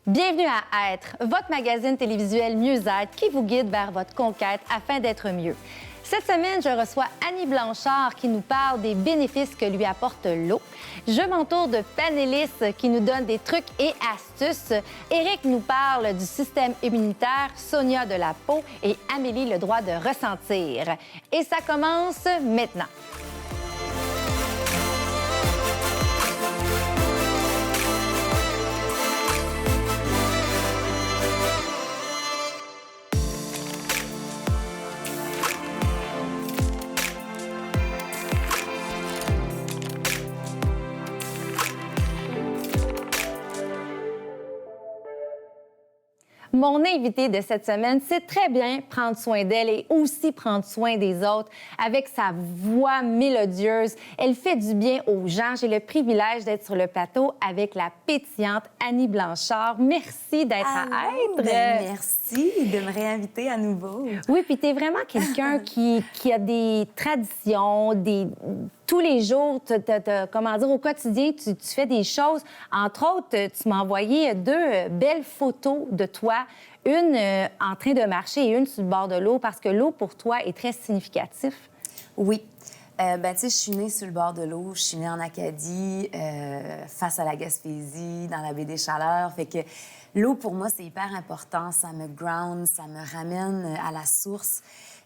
Bienvenue à Être, votre magazine télévisuel Mieux-être qui vous guide vers votre conquête afin d'être mieux. Cette semaine, je reçois Annie Blanchard qui nous parle des bénéfices que lui apporte l'eau. Je m'entoure de panélistes qui nous donnent des trucs et astuces. Éric nous parle du système immunitaire, Sonia de la peau et Amélie le droit de ressentir. Et ça commence maintenant. Mon invitée de cette semaine sait très bien prendre soin d'elle et aussi prendre soin des autres. Avec sa voix mélodieuse, elle fait du bien aux gens. J'ai le privilège d'être sur le plateau avec la pétillante Annie Blanchard. Merci d'être à Être. Merci de me réinviter à nouveau. Oui, puis tu es vraiment quelqu'un qui a des traditions, tous les jours, comment dire, au quotidien, tu fais des choses. Entre autres, tu m'as envoyé deux belles photos de toi, une en train de marcher et une sur le bord de l'eau, parce que l'eau, pour toi, est très significatif. Oui. Tu sais, je suis née sur le bord de l'eau. Je suis née en Acadie, face à la Gaspésie, dans la baie des Chaleurs. Fait que l'eau, pour moi, c'est hyper important. Ça me ground, ça me ramène à la source.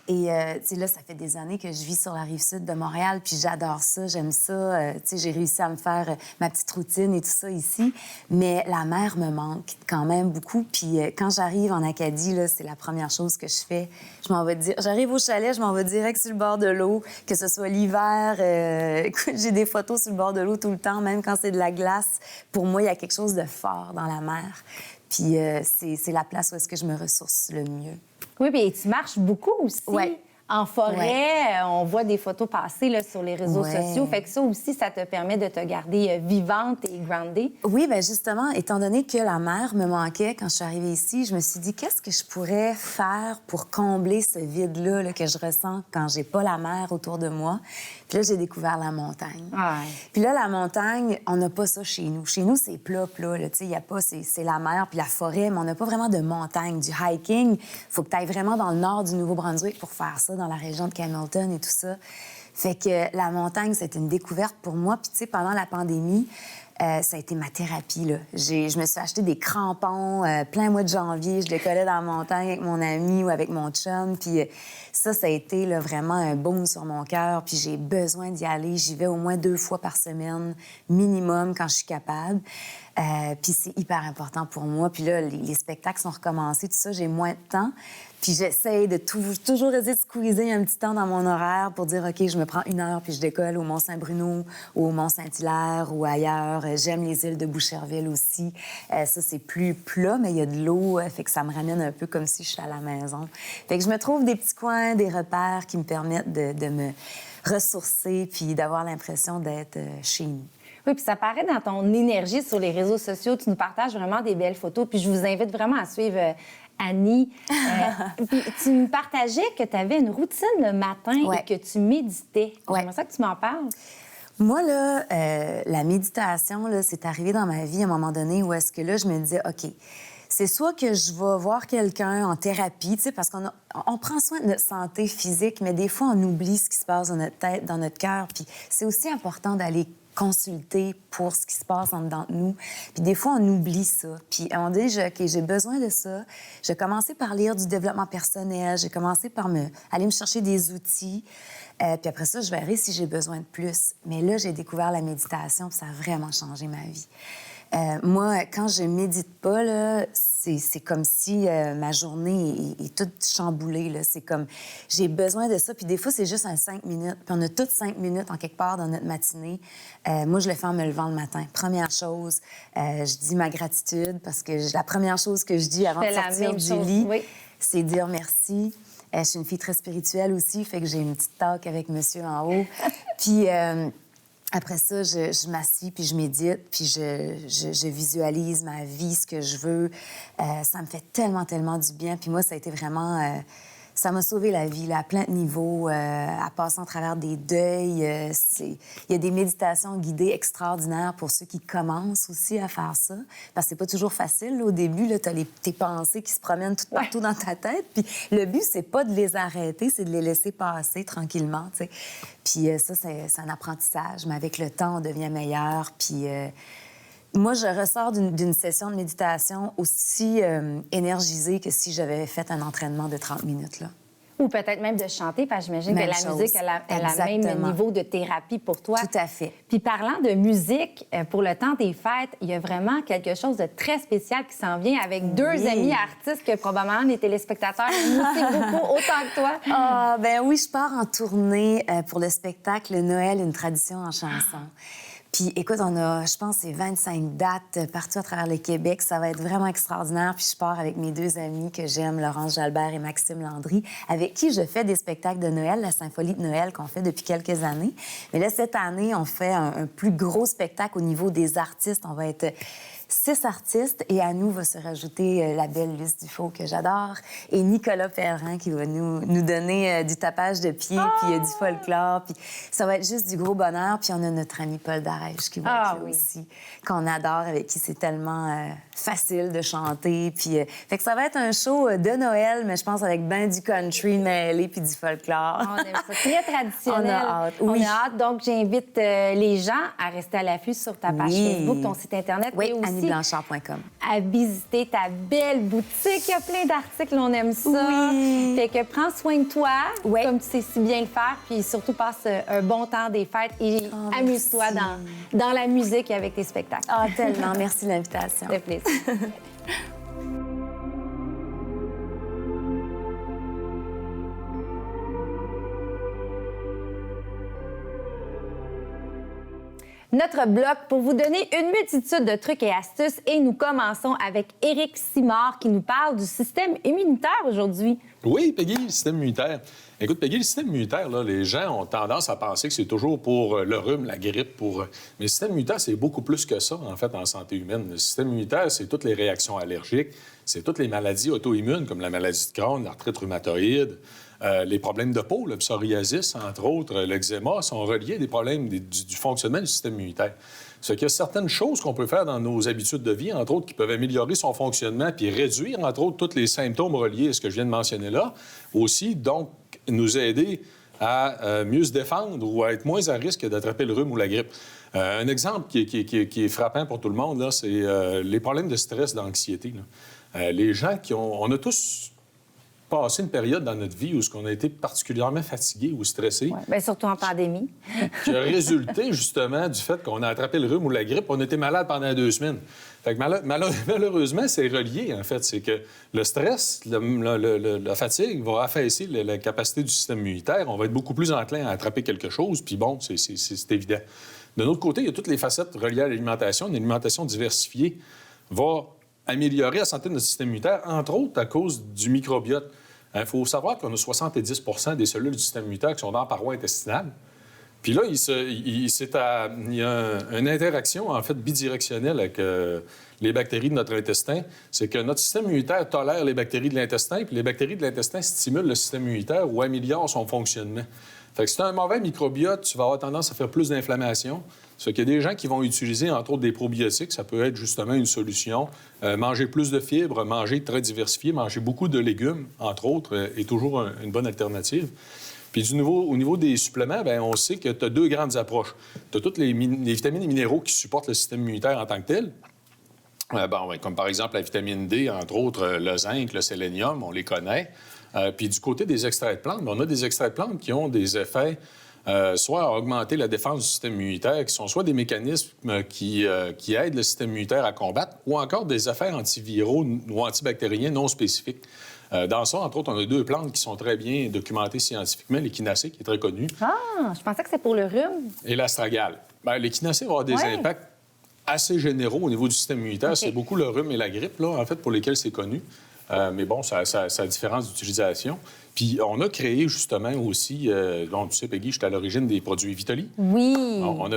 Et, tu sais, là, ça fait des années que je vis sur la Rive-Sud de Montréal, puis j'adore ça, j'aime ça. Tu sais, j'ai réussi à me faire ma petite routine et tout ça ici. Mais la mer me manque quand même beaucoup. Puis quand j'arrive en Acadie, là, c'est la première chose que je fais. Je m'en vais dire... J'arrive au chalet, je m'en vais direct sur le bord de l'eau, que ce soit l'hiver. Écoute, j'ai des photos sur le bord de l'eau tout le temps, même quand c'est de la glace. Pour moi, il y a quelque chose de fort dans la mer. Puis c'est la place où est-ce que je me ressource le mieux. Oui, puis tu marches beaucoup aussi. Ouais. En forêt, Ouais. on voit des photos passer là, sur les réseaux sociaux. Fait que ça aussi, ça te permet de te garder vivante et groundée. Oui, bien justement, étant donné que la mer me manquait quand je suis arrivée ici, je me suis dit, qu'est-ce que je pourrais faire pour combler ce vide-là là, que je ressens quand j'ai pas la mer autour de moi? Puis là, j'ai découvert la montagne. Ouais. Puis là, la montagne, on n'a pas ça chez nous. Chez nous, c'est plat, là. Tu sais, il y a pas... C'est la mer puis la forêt, mais on n'a pas vraiment de montagne. Du hiking, il faut que tu ailles vraiment dans le nord du Nouveau-Brunswick pour faire ça, dans la région de Hamilton et tout ça. Fait que la montagne, c'était une découverte pour moi. Puis, tu sais, pendant la pandémie, ça a été ma thérapie, là. Je me suis acheté des crampons plein mois de janvier. Je décollais dans la montagne avec mon ami ou avec mon chum. Puis ça a été là, vraiment un baume sur mon cœur. Puis j'ai besoin d'y aller. J'y vais au moins 2 fois par semaine, minimum, quand je suis capable. Puis c'est hyper important pour moi. Puis là, les spectacles sont recommencés, tout ça, j'ai moins de temps. Puis j'essaie de toujours essayer de squeezer un petit temps dans mon horaire pour dire, OK, je me prends 1 heure puis je décolle au Mont-Saint-Bruno ou au Mont-Saint-Hilaire ou ailleurs. J'aime les îles de Boucherville aussi. Ça, c'est plus plat, mais il y a de l'eau, fait que ça me ramène un peu comme si je suis à la maison. Fait que je me trouve des petits coins, des repères qui me permettent de me ressourcer puis d'avoir l'impression d'être chez nous. Oui, puis ça paraît dans ton énergie sur les réseaux sociaux. Tu nous partages vraiment des belles photos. Puis je vous invite vraiment à suivre Annie. Puis tu me partageais que tu avais une routine le matin et que tu méditais. J'aimerais ça que tu m'en parles. Moi, là, la méditation, là, c'est arrivé dans ma vie à un moment donné où est-ce que là, je me disais, OK, c'est soit que je vais voir quelqu'un en thérapie, tu sais, parce qu'on prend soin de notre santé physique, mais des fois, on oublie ce qui se passe dans notre tête, dans notre cœur. Puis c'est aussi important d'aller consulter pour ce qui se passe en dedans de nous. Puis des fois, on oublie ça. Puis on dit, OK, j'ai besoin de ça. J'ai commencé par lire du développement personnel. J'ai commencé par aller me chercher des outils. Puis après ça, je verrai si j'ai besoin de plus. Mais là, j'ai découvert la méditation, puis ça a vraiment changé ma vie. Moi, quand je médite pas, là, c'est comme si ma journée est toute chamboulée. Là. C'est comme, j'ai besoin de ça. Puis des fois, c'est juste en 5 minutes. Puis on a toutes 5 minutes en quelque part dans notre matinée. Moi, je le fais en me levant le matin. Première chose, je dis ma gratitude parce que la première chose que je dis avant de sortir du lit, c'est dire merci. Je suis une fille très spirituelle aussi, fait que j'ai une petite talk avec monsieur en haut. Puis... après ça, je m'assis, puis je médite, puis je visualise ma vie, ce que je veux. Ça me fait tellement, tellement du bien. Puis moi, ça a été vraiment... ça m'a sauvé la vie là, à plein de niveaux, à passer en travers des deuils. Il y a des méditations guidées extraordinaires pour ceux qui commencent aussi à faire ça. Parce que c'est pas toujours facile. Là, au début, tu as tes pensées qui se promènent tout partout dans ta tête. Puis le but, c'est pas de les arrêter, c'est de les laisser passer tranquillement. T'sais. Puis ça, c'est un apprentissage. Mais avec le temps, on devient meilleur. Puis moi, je ressors d'une session de méditation aussi énergisée que si j'avais fait un entraînement de 30 minutes. Là. Ou peut-être même de chanter, parce que j'imagine que la musique, elle a même niveau de thérapie pour toi. Tout à fait. Puis parlant de musique, pour le temps des fêtes, il y a vraiment quelque chose de très spécial qui s'en vient avec deux amis artistes que probablement les téléspectateurs aiment aussi beaucoup, autant que toi. Ah, ben oui, je pars en tournée pour le spectacle Noël, une tradition en chanson. Puis, écoute, on a, je pense, c'est 25 dates partout à travers le Québec. Ça va être vraiment extraordinaire. Puis, je pars avec mes deux amis que j'aime, Laurence Jalbert et Maxime Landry, avec qui je fais des spectacles de Noël, la Symphonie de Noël qu'on fait depuis quelques années. Mais là, cette année, on fait un plus gros spectacle au niveau des artistes. On va être 6 artistes et à nous va se rajouter la belle Luce Dufault, que j'adore, et Nicolas Pellerin qui va nous donner du tapage de pied, puis du folklore. Puis ça va être juste du gros bonheur. Puis on a notre ami Paul Darèche qui va être là aussi, qu'on adore, avec qui c'est tellement facile de chanter. Puis fait que ça va être un show de Noël, mais je pense avec ben du country mêlé puis du folklore. On aime ça. Très traditionnel. On a hâte. Oui. On a hâte. Donc, j'invite les gens à rester à l'affût sur ta page Facebook, ton site Internet. Oui, et aussi AnnieBlanchard.com. à visiter ta belle boutique. Il y a plein d'articles, on aime ça. Oui. Fait que prends soin de toi, Oui. comme tu sais si bien le faire, puis surtout passe un bon temps des fêtes et amuse-toi dans la musique et avec tes spectacles. Ah, tellement. Merci de l'invitation. Ça fait plaisir. Notre bloc pour vous donner une multitude de trucs et astuces. Et nous commençons avec Éric Simard qui nous parle du système immunitaire aujourd'hui. Oui, Peggy, le système immunitaire. Écoute, Peggy, le système immunitaire, là, les gens ont tendance à penser que c'est toujours pour le rhume, la grippe, Mais le système immunitaire, c'est beaucoup plus que ça, en fait, en santé humaine. Le système immunitaire, c'est toutes les réactions allergiques, c'est toutes les maladies auto-immunes, comme la maladie de Crohn, l'arthrite rhumatoïde, les problèmes de peau, le psoriasis, entre autres, l'eczéma, sont reliés à des problèmes du fonctionnement du système immunitaire. C'est qu'il y a certaines choses qu'on peut faire dans nos habitudes de vie, entre autres, qui peuvent améliorer son fonctionnement puis réduire, entre autres, tous les symptômes reliés à ce que je viens de mentionner là. Aussi, donc, nous aider à mieux se défendre ou à être moins à risque d'attraper le rhume ou la grippe. Un exemple qui est frappant pour tout le monde, là, c'est les problèmes de stress, d'anxiété. Les gens on a tous passé une période dans notre vie où on a été particulièrement fatigué ou stressé. Ouais, bien, surtout en pandémie. Qui a résulté, justement, du fait qu'on a attrapé le rhume ou la grippe. On était malade pendant 2 semaines. Fait que malheureusement, c'est relié, en fait. C'est que le stress, la fatigue va affaisser la capacité du système immunitaire. On va être beaucoup plus enclin à attraper quelque chose. Puis bon, c'est évident. De l'autre côté, il y a toutes les facettes reliées à l'alimentation. Une alimentation diversifiée va améliorer la santé de notre système immunitaire, entre autres à cause du microbiote. Il faut savoir qu'on a 70 des cellules du système immunitaire qui sont dans la paroi intestinale. Puis là, il y a une interaction, en fait, bidirectionnelle avec les bactéries de notre intestin. C'est que notre système immunitaire tolère les bactéries de l'intestin, puis les bactéries de l'intestin stimulent le système immunitaire ou améliorent son fonctionnement. Fait que si tu as un mauvais microbiote, tu vas avoir tendance à faire plus d'inflammation. Ça fait qu'il y a des gens qui vont utiliser, entre autres, des probiotiques. Ça peut être justement une solution. Manger plus de fibres, manger très diversifié, manger beaucoup de légumes, entre autres, est toujours une bonne alternative. Puis au niveau des suppléments, bien, on sait que tu as 2 grandes approches. Tu as toutes les vitamines et minéraux qui supportent le système immunitaire en tant que tel. Comme par exemple la vitamine D, entre autres, le zinc, le sélénium, on les connaît. Puis du côté des extraits de plantes, on a des extraits de plantes qui ont des effets soit à augmenter la défense du système immunitaire, qui sont soit des mécanismes qui aident le système immunitaire à combattre, ou encore des effets antiviraux ou antibactériens non spécifiques. Dans ça, entre autres, on a 2 plantes qui sont très bien documentées scientifiquement. L'échinacée, qui est très connue. Ah, je pensais que c'était pour le rhume. Et l'astragale. L'échinacée va avoir des impacts assez généraux au niveau du système immunitaire. Okay. C'est beaucoup le rhume et la grippe, là, en fait, pour lesquels c'est connu. Mais bon, ça a différence d'utilisation. Puis on a créé justement aussi, donc tu sais, Peggy, j'étais à l'origine des produits Vitali. Oui. On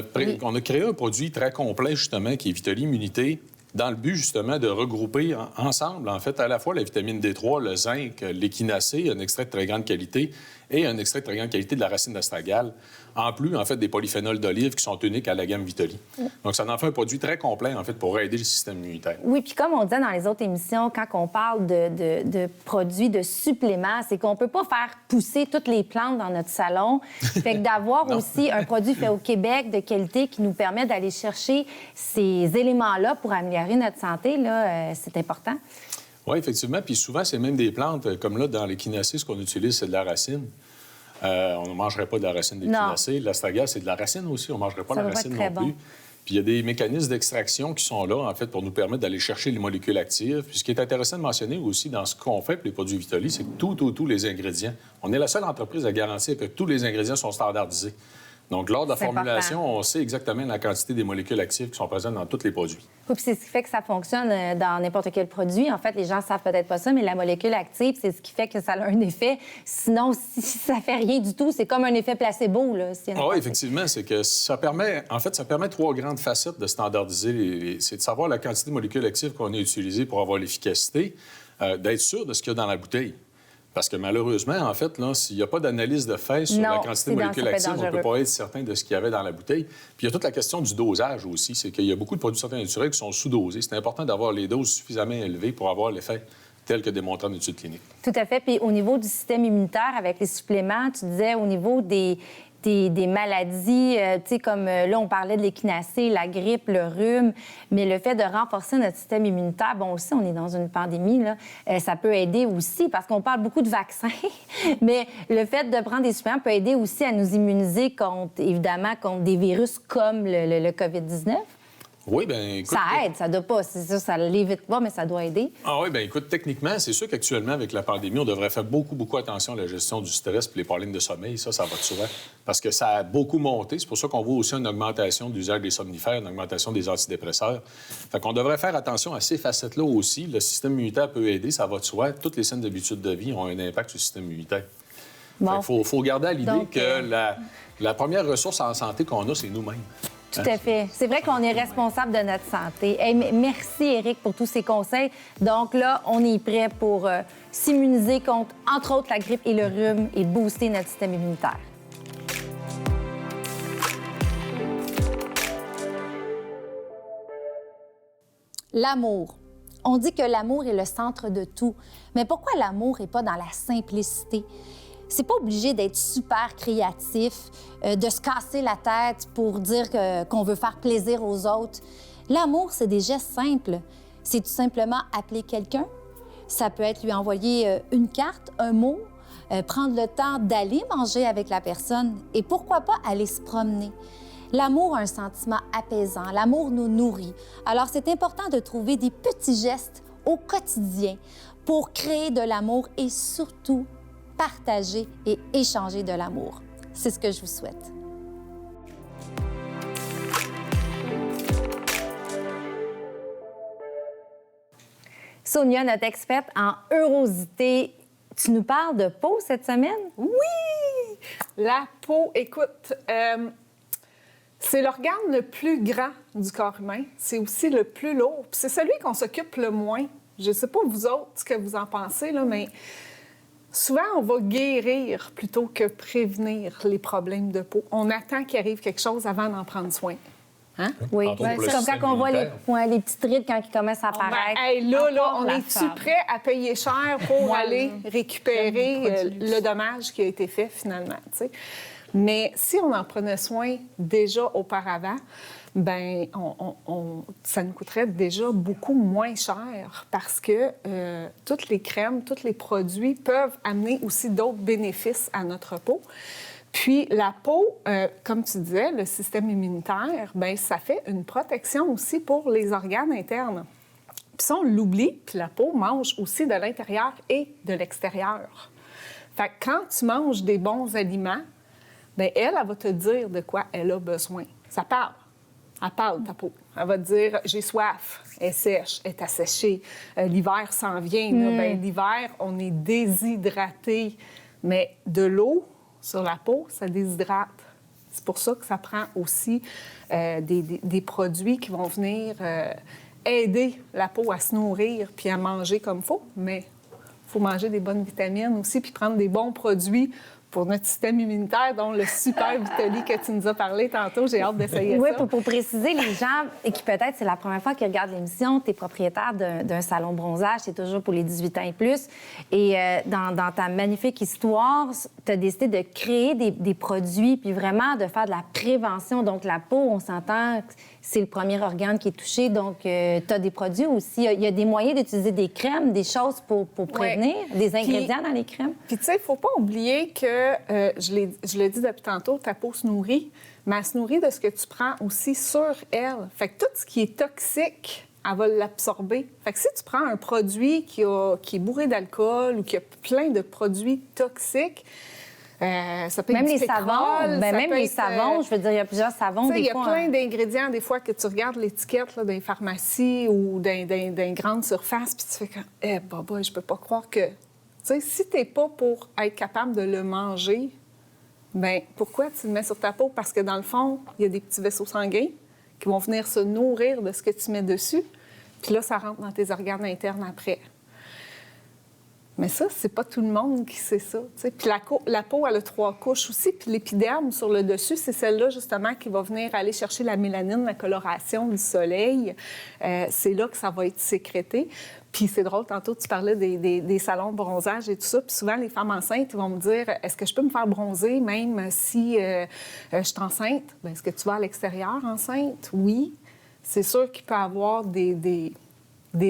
a créé un produit très complet, justement, qui est Vitali Immunité, dans le but, justement, de regrouper ensemble, en fait, à la fois la vitamine D3, le zinc, l'échinacée, un extrait de très grande qualité, et un extrait de très grande qualité de la racine d'astragale, en plus, en fait, des polyphénols d'olive qui sont uniques à la gamme Vitoli. Donc, ça en fait un produit très complet, en fait, pour aider le système immunitaire. Oui, puis comme on disait dans les autres émissions, quand on parle de produits, de suppléments, c'est qu'on peut pas faire pousser toutes les plantes dans notre salon. Fait que d'avoir aussi un produit fait au Québec de qualité qui nous permet d'aller chercher ces éléments-là pour améliorer notre santé, là, c'est important. Oui, effectivement. Puis souvent, c'est même des plantes, comme là, dans l'échinacée, ce qu'on utilise, c'est de la racine. On ne mangerait pas de la racine d'échinacée. L'astragale, c'est de la racine aussi. On ne mangerait pas la racine non plus. Bon. Puis il y a des mécanismes d'extraction qui sont là, en fait, pour nous permettre d'aller chercher les molécules actives. Puis ce qui est intéressant de mentionner aussi dans ce qu'on fait pour les produits Vitoli, c'est que tous les ingrédients, on est la seule entreprise à garantir que tous les ingrédients sont standardisés. Donc, lors de la formulation, on sait exactement la quantité des molécules actives qui sont présentes dans tous les produits. Oui, puis c'est ce qui fait que ça fonctionne dans n'importe quel produit. En fait, les gens ne savent peut-être pas ça, mais la molécule active, c'est ce qui fait que ça a un effet. Sinon, si ça fait rien du tout, c'est comme un effet placebo, là. Oui, effectivement. C'est que ça permet trois grandes facettes de standardiser. C'est de savoir la quantité de molécules actives qu'on a utilisées pour avoir l'efficacité, d'être sûr de ce qu'il y a dans la bouteille. Parce que malheureusement, en fait, là, s'il n'y a pas d'analyse de fait sur la quantité de molécules actives, on ne peut pas être certain de ce qu'il y avait dans la bouteille. Puis il y a toute la question du dosage aussi. C'est qu'il y a beaucoup de produits de santé naturelle qui sont sous-dosés. C'est important d'avoir les doses suffisamment élevées pour avoir l'effet tel que démontré en études cliniques. Tout à fait. Puis au niveau du système immunitaire, avec les suppléments, tu disais au niveau des maladies, tu sais, comme là, on parlait de l'échinacée, la grippe, le rhume, mais le fait de renforcer notre système immunitaire, bon, aussi, on est dans une pandémie, là, ça peut aider aussi, parce qu'on parle beaucoup de vaccins, mais le fait de prendre des suppléments peut aider aussi à nous immuniser contre des virus comme le COVID-19. Oui, bien, écoute... Ça aide, ça doit pas, c'est ça, ça l'évite pas, mais ça doit aider. Ah oui, bien, écoute, techniquement, c'est sûr qu'actuellement, avec la pandémie, on devrait faire beaucoup attention à la gestion du stress et les problèmes de sommeil. Ça va de souvent. Parce que ça a beaucoup monté. C'est pour ça qu'on voit aussi une augmentation de l'usage des somnifères, une augmentation des antidépresseurs. Fait qu'on devrait faire attention à ces facettes-là aussi. Le système immunitaire peut aider, ça va de soi. Toutes les saines habitudes de vie ont un impact sur le système immunitaire. Bon. Il faut garder à l'idée que la première ressource en santé qu'on a, c'est nous-mêmes. Tout à fait. C'est vrai qu'on est responsable de notre santé. Hey, merci, Éric, pour tous ces conseils. Donc là, on est prêt pour s'immuniser contre, entre autres, la grippe et le rhume et booster notre système immunitaire. L'amour. On dit que l'amour est le centre de tout. Mais pourquoi l'amour n'est pas dans la simplicité? C'est pas obligé d'être super créatif, de se casser la tête pour dire qu'on veut faire plaisir aux autres. L'amour, c'est des gestes simples. C'est tout simplement appeler quelqu'un. Ça peut être lui envoyer une carte, un mot, prendre le temps d'aller manger avec la personne et pourquoi pas aller se promener. L'amour a un sentiment apaisant. L'amour nous nourrit. Alors, c'est important de trouver des petits gestes au quotidien pour créer de l'amour et surtout partager et échanger de l'amour. C'est ce que je vous souhaite. Sonia, notre experte en heurosité, tu nous parles de peau cette semaine? Oui! La peau, écoute, c'est l'organe le plus grand du corps humain. C'est aussi le plus lourd. Puis c'est celui qu'on s'occupe le moins. Je ne sais pas, vous autres, ce que vous en pensez, là, mais souvent, on va guérir plutôt que prévenir les problèmes de peau. On attend qu'il arrive quelque chose avant d'en prendre soin. Hein? Oui, c'est comme quand on voit les petites rides quand ils commencent à apparaître. On est-tu prêt à payer cher pour aller récupérer le dommage qui a été fait finalement? T'sais? Mais si on en prenait soin déjà auparavant, bien, ça nous coûterait déjà beaucoup moins cher parce que toutes les crèmes, tous les produits peuvent amener aussi d'autres bénéfices à notre peau. Puis la peau, comme tu disais, le système immunitaire, bien, ça fait une protection aussi pour les organes internes. Puis ça, on l'oublie, puis la peau mange aussi de l'intérieur et de l'extérieur. Fait que quand tu manges des bons aliments, bien, elle va te dire de quoi elle a besoin. Ça parle. Elle parle, ta peau. Elle va te dire, j'ai soif, elle est sèche, elle est asséchée. L'hiver s'en vient. Bien, l'hiver, on est déshydraté. Mais de l'eau sur la peau, ça déshydrate. C'est pour ça que ça prend aussi des produits qui vont venir aider la peau à se nourrir puis à manger comme il faut, mais il faut manger des bonnes vitamines aussi puis prendre des bons produits pour notre système immunitaire, dont le super Vitali que tu nous as parlé tantôt. J'ai hâte d'essayer oui, ça. pour préciser, les gens, et qui peut-être c'est la première fois qu'ils regardent l'émission, tu es propriétaire d'un salon bronzage, c'est toujours pour les 18 ans et plus. Et dans ta magnifique histoire, tu as décidé de créer des produits, puis vraiment de faire de la prévention. Donc, la peau, on s'entend, c'est le premier organe qui est touché. Donc, tu as des produits aussi. Il y a des moyens d'utiliser des crèmes, des choses pour prévenir, des ingrédients dans les crèmes. Puis, tu sais, il ne faut pas oublier que, je l'ai dit depuis tantôt, ta peau se nourrit, mais elle se nourrit de ce que tu prends aussi sur elle. Fait que tout ce qui est toxique, elle va l'absorber. Fait que si tu prends un produit qui est bourré d'alcool ou qui a plein de produits toxiques, ça peut être même du les pétrole, savons, même les savons, je veux dire, il y a plusieurs savons. Il y a fois, plein d'ingrédients, des fois, que tu regardes l'étiquette là, dans les pharmacies ou dans grandes surfaces, puis tu fais comme, je peux pas croire que... Tu sais, si t'es pas pour être capable de le manger, bien, pourquoi tu le mets sur ta peau? Parce que, dans le fond, il y a des petits vaisseaux sanguins qui vont venir se nourrir de ce que tu mets dessus, puis là, ça rentre dans tes organes internes après. Mais ça, c'est pas tout le monde qui sait ça. T'sais. Puis la peau, elle a 3 couches aussi. Puis l'épiderme, sur le dessus, c'est celle-là, justement, qui va venir aller chercher la mélanine, la coloration du soleil. C'est là que ça va être sécrété. Puis c'est drôle, tantôt, tu parlais des salons de bronzage et tout ça. Puis souvent, les femmes enceintes, ils vont me dire, est-ce que je peux me faire bronzer même si je suis enceinte? Bien, est-ce que tu vas à l'extérieur enceinte? Oui. C'est sûr qu'il peut y avoir des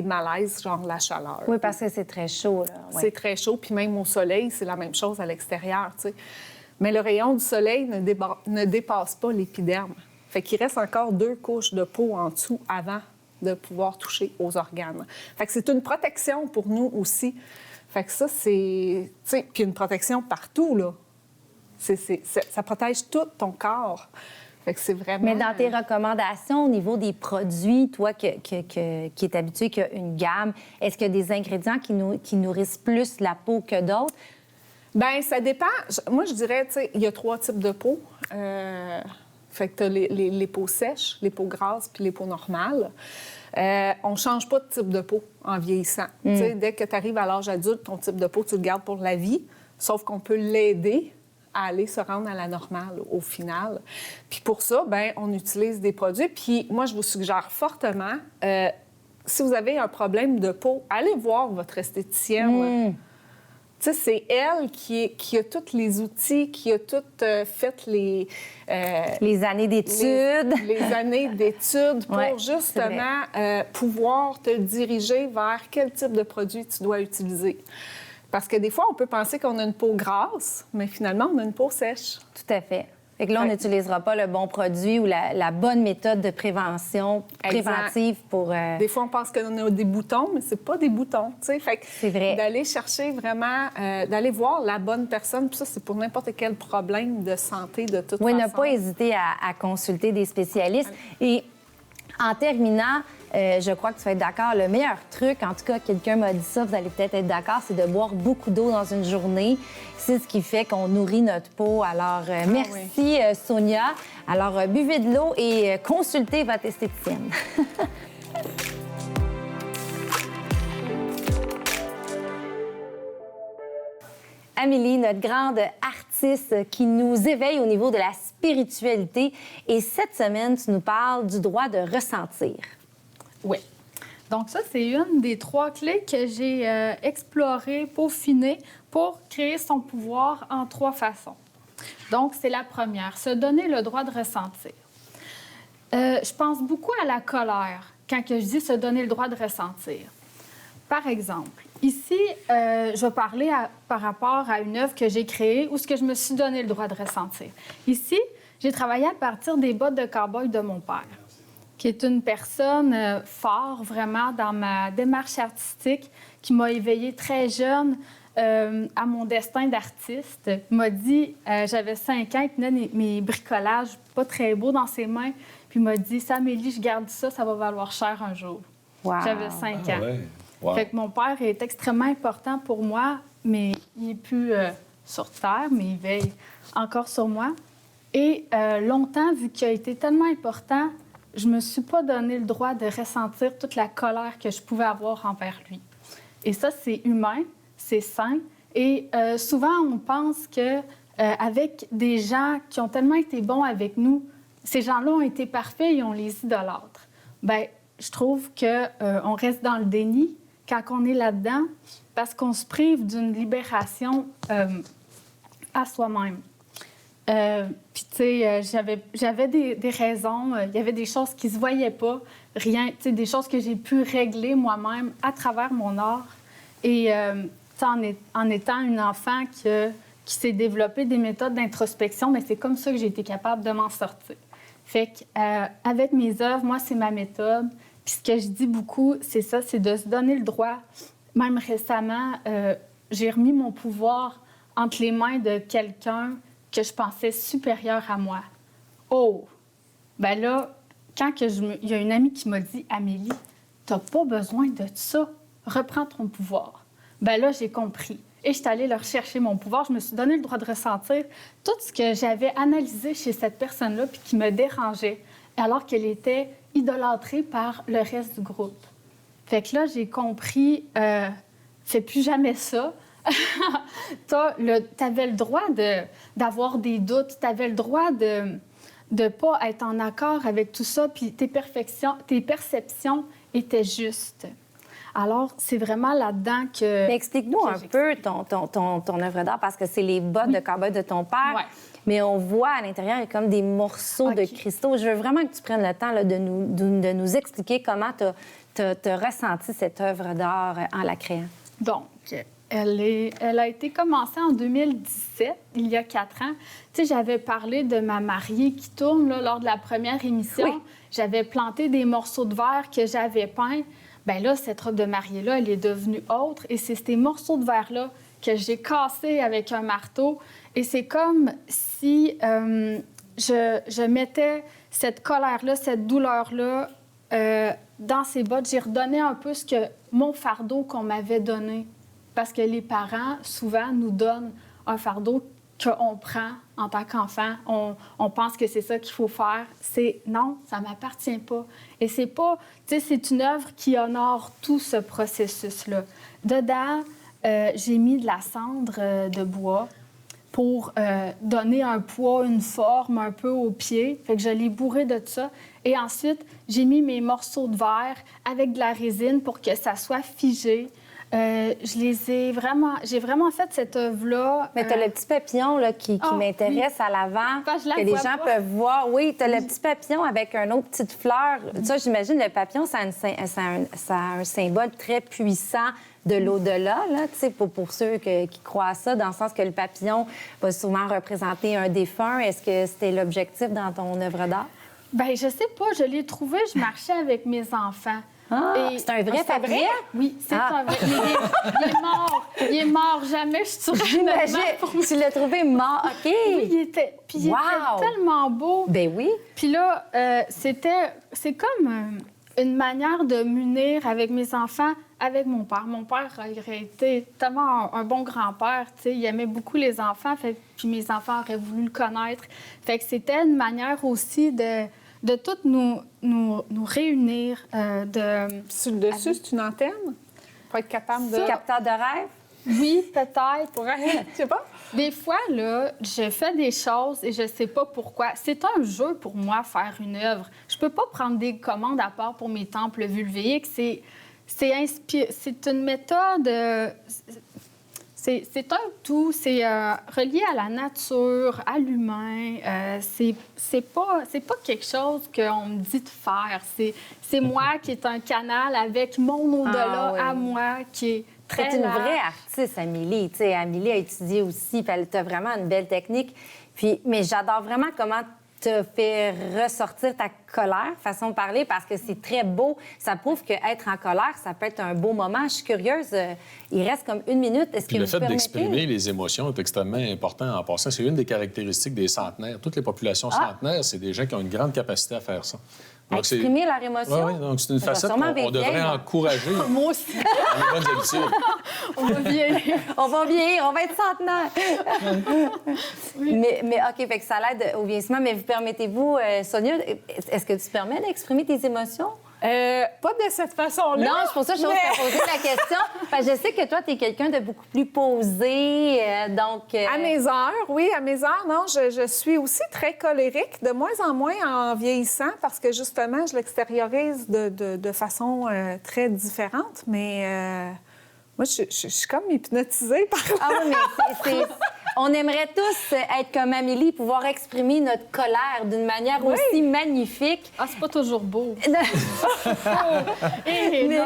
malaises, genre la chaleur. Oui, parce que c'est très chaud. Là. Ouais. C'est très chaud, puis même au soleil, c'est la même chose à l'extérieur, tu sais. Mais le rayon du soleil ne dépasse pas l'épiderme. Fait qu'il reste encore 2 couches de peau en dessous avant de pouvoir toucher aux organes. Fait que c'est une protection pour nous aussi. Fait que ça, c'est... Tu sais, puis une protection partout, là. Ça protège tout ton corps. Fait que c'est vraiment... Mais dans tes recommandations au niveau des produits, toi qui es habitué qu'il y a une gamme, est-ce qu'il y a des ingrédients qui nourrissent plus la peau que d'autres? Bien, ça dépend. Moi, je dirais, tu sais, il y a 3 types de peau. Fait que tu as les peaux sèches, les peaux grasses puis les peaux normales. On ne change pas de type de peau en vieillissant. Tu sais, dès que tu arrives à l'âge adulte, ton type de peau, tu le gardes pour la vie, sauf qu'on peut l'aider à aller se rendre à la normale au final. Puis pour ça, bien, on utilise des produits. Puis moi, je vous suggère fortement, si vous avez un problème de peau, allez voir votre esthéticienne. Tu sais, c'est elle qui a tous les outils, qui a toutes fait les années d'études. Les années d'études pour justement pouvoir te diriger vers quel type de produit tu dois utiliser. Parce que des fois, on peut penser qu'on a une peau grasse, mais finalement, on a une peau sèche. Tout à fait. Fait que là, on n'utilisera pas le bon produit ou la bonne méthode de préventive pour... Des fois, on pense qu'on a des boutons, mais c'est pas des boutons, tu sais. Fait que c'est vrai. D'aller chercher vraiment, d'aller voir la bonne personne, puis ça, c'est pour n'importe quel problème de santé de toute façon. Oui, ne pas hésiter à consulter des spécialistes. Et en terminant, je crois que tu vas être d'accord, le meilleur truc, en tout cas, quelqu'un m'a dit ça, vous allez peut-être être d'accord, c'est de boire beaucoup d'eau dans une journée. C'est ce qui fait qu'on nourrit notre peau. Alors, merci, Sonia. Alors, buvez de l'eau et consultez votre esthéticienne. Amélie, notre grande artiste qui nous éveille au niveau de la spiritualité. Et cette semaine, tu nous parles du droit de ressentir. Oui. Donc ça, c'est une des 3 clés que j'ai explorées, peaufinées pour créer son pouvoir en 3 façons. Donc, c'est la première, se donner le droit de ressentir. Je pense beaucoup à la colère quand je dis se donner le droit de ressentir. Par exemple, ici, je vais parler par rapport à une œuvre que j'ai créée où ce que je me suis donné le droit de ressentir. Ici, j'ai travaillé à partir des bottes de cow-boy de mon père, qui est une personne forte vraiment dans ma démarche artistique, qui m'a éveillée très jeune à mon destin d'artiste. Il m'a dit, j'avais 5 ans, il tenait mes bricolages pas très beaux dans ses mains, puis il m'a dit, « Amélie, je garde ça, ça va valoir cher un jour. Wow. » J'avais 5 ans. Ouais. Wow. Fait que mon père est extrêmement important pour moi, mais il n'est plus sur Terre, mais il veille encore sur moi. Et longtemps, vu qu'il a été tellement important, je me suis pas donné le droit de ressentir toute la colère que je pouvais avoir envers lui. Et ça, c'est humain, c'est sain. Et souvent, on pense que avec des gens qui ont tellement été bons avec nous, ces gens-là ont été parfaits et on les idolâtre. Bien, je trouve qu'on reste dans le déni quand on est là-dedans parce qu'on se prive d'une libération à soi-même. Puis, tu sais, j'avais des raisons. Il y avait des choses qui se voyaient pas, rien, tu sais, des choses que j'ai pu régler moi-même à travers mon art. Et en étant une enfant qui s'est développé des méthodes d'introspection, mais c'est comme ça que j'ai été capable de m'en sortir. Fait qu'avec mes œuvres, moi, c'est ma méthode. Puis ce que je dis beaucoup, c'est ça, c'est de se donner le droit. Même récemment, j'ai remis mon pouvoir entre les mains de quelqu'un que je pensais supérieur à moi. Oh! Ben là, il y a une amie qui m'a dit « Amélie, t'as pas besoin de ça. Reprends ton pouvoir. » Ben là, j'ai compris. Et je suis allée leur chercher mon pouvoir. Je me suis donné le droit de ressentir tout ce que j'avais analysé chez cette personne-là puis qui me dérangeait, alors qu'elle était idolâtrée par le reste du groupe. Fait que là, j'ai compris, fais plus jamais ça. T'avais le droit d'avoir des doutes, t'avais le droit de ne pas être en accord avec tout ça, puis tes perceptions étaient justes. Alors, c'est vraiment là-dedans que... Mais explique-nous un peu ton œuvre d'art, parce que c'est les bottes de cow-boy de ton père, mais on voit à l'intérieur, il y a comme des morceaux de cristaux. Je veux vraiment que tu prennes le temps là, de nous expliquer comment tu as ressenti cette œuvre d'art en la créant. Donc, elle a été commencée en 2017, il y a 4 ans. Tu sais, j'avais parlé de ma mariée qui tourne là, lors de la première émission. Oui. J'avais planté des morceaux de verre que j'avais peints. Bien là, cette robe de mariée-là, elle est devenue autre. Et c'est ces morceaux de verre-là que j'ai cassés avec un marteau. Et c'est comme si je mettais cette colère-là, cette douleur-là dans ses bottes. J'ai redonné un peu mon fardeau qu'on m'avait donné. Parce que les parents, souvent, nous donnent un fardeau qu'on prend en tant qu'enfant. On pense que c'est ça qu'il faut faire. C'est non, ça ne m'appartient pas. Et c'est pas... Tu sais, c'est une œuvre qui honore tout ce processus-là. Dedans, j'ai mis de la cendre de bois pour donner un poids, une forme un peu au pied. Fait que je l'ai bourré de ça. Et ensuite, j'ai mis mes morceaux de verre avec de la résine pour que ça soit figé. J'ai vraiment fait cette œuvre-là. Mais tu as le petit papillon là, qui m'intéresse à l'avant, que les gens peuvent voir. Oui, tu as le petit papillon avec une autre petite fleur. Ça, j'imagine, le papillon, ça a un symbole très puissant de l'au-delà, pour ceux qui croient à ça, dans le sens que le papillon va souvent représenter un défunt. Est-ce que c'était l'objectif dans ton œuvre d'art? Bien, je sais pas. Je l'ai trouvé, je marchais avec mes enfants. C'est un vrai papillon? Oui, c'est un vrai. Il est mort. Il est mort. Jamais je suis pour Tu l'as trouvé mort. OK. Oui, il était tellement beau. Ben oui. Puis là, c'est comme une manière de m'unir avec mes enfants, avec mon père. Mon père, il aurait été tellement un bon grand-père. Il aimait beaucoup les enfants. Puis mes enfants auraient voulu le connaître. Fait que c'était une manière aussi de toutes nous réunir. Sur le dessus, c'est une antenne? Pour être capable de... Capteur de rêve? Oui, peut-être. Je sais pas. Des fois, là, je fais des choses et je sais pas pourquoi. C'est un jeu pour moi, faire une œuvre. Je peux pas prendre des commandes à part pour mes temples vulvéiques. C'est une méthode... C'est un tout, c'est relié à la nature, à l'humain. C'est pas quelque chose qu'on me dit de faire. C'est moi qui est un canal avec mon au-delà à moi qui est très C'est une vraie artiste, Amélie. Tu sais, Amélie a étudié aussi, puis tu as vraiment une belle technique. Mais j'adore vraiment comment te fait ressortir ta colère, façon de parler, parce que c'est très beau. Ça prouve qu'être en colère, ça peut être un beau moment. Je suis curieuse, il reste comme 1 minute. Est-ce que le vous fait permettez... d'exprimer les émotions est extrêmement important en passant. C'est une des caractéristiques des centenaires. Toutes les populations centenaires, c'est des gens qui ont une grande capacité à faire ça. Donc, exprimer leur émotion. Oui, donc c'est une Ça va facette sûrement qu'on devrait vieillir, moi. encourager Moi aussi. dans les bonnes habitudes. On va vieillir. On va vieillir, on va être centenaire. Mais OK, fait que ça l'aide au vieillissement. Mais vous permettez-vous, Sonia, est-ce que tu permets d'exprimer tes émotions? Pas de cette façon-là. Non, c'est pour ça que je t'ai posé la question. Parce que je sais que toi, tu es quelqu'un de beaucoup plus posé, donc... À mes heures, oui, à mes heures, non, je suis aussi très colérique, de moins en moins en vieillissant, parce que justement, je l'extériorise de façon très différente. Mais moi, je suis comme hypnotisée par... Ah oui, mais on aimerait tous être comme Amélie, pouvoir exprimer notre colère d'une manière aussi magnifique. Ah, c'est pas toujours beau.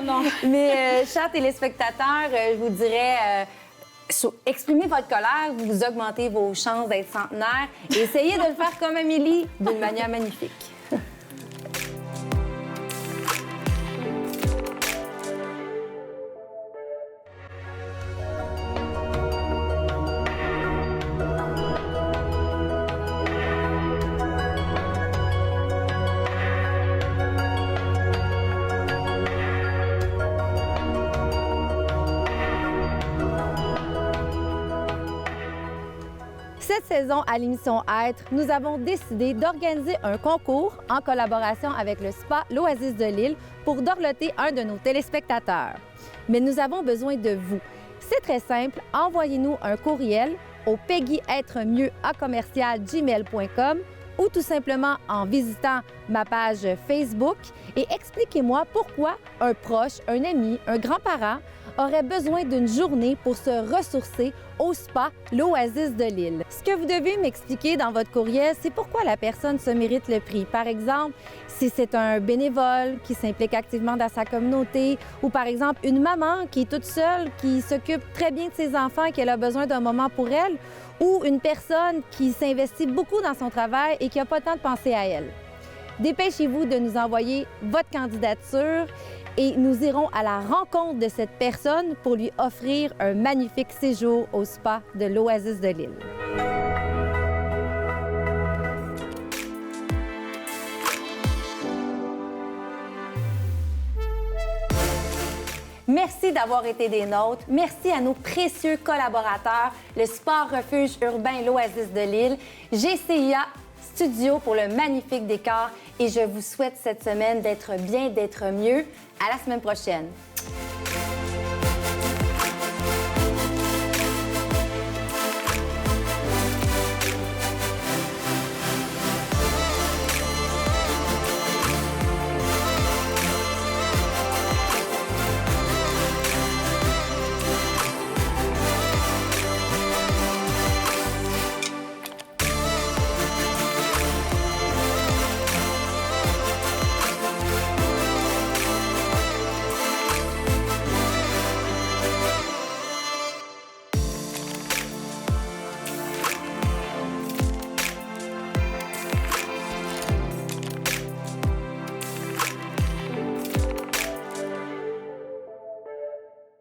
Non. Mais chers téléspectateurs, je vous dirais, exprimez votre colère, vous augmentez vos chances d'être centenaire. Et essayez de le faire comme Amélie, d'une manière magnifique. Cette saison, à l'émission Être, nous avons décidé d'organiser un concours en collaboration avec le spa L'Oasis de Lille pour dorloter un de nos téléspectateurs. Mais nous avons besoin de vous. C'est très simple, envoyez-nous un courriel au peggyêtre-mieux@gmail.com ou tout simplement en visitant ma page Facebook et expliquez-moi pourquoi un proche, un ami, un grand-parent aurait besoin d'une journée pour se ressourcer au spa L'Oasis de Lille. Ce que vous devez m'expliquer dans votre courriel, c'est pourquoi la personne se mérite le prix. Par exemple, si c'est un bénévole qui s'implique activement dans sa communauté ou par exemple une maman qui est toute seule, qui s'occupe très bien de ses enfants et qu'elle a besoin d'un moment pour elle, ou une personne qui s'investit beaucoup dans son travail et qui n'a pas le temps de penser à elle. Dépêchez-vous de nous envoyer votre candidature et nous irons à la rencontre de cette personne pour lui offrir un magnifique séjour au spa de l'Oasis de Lille. Merci d'avoir été des nôtres. Merci à nos précieux collaborateurs, le Sport Refuge urbain L'Oasis de Lille, GCIA Studio pour le magnifique décor et je vous souhaite cette semaine d'être bien, d'être mieux. À la semaine prochaine.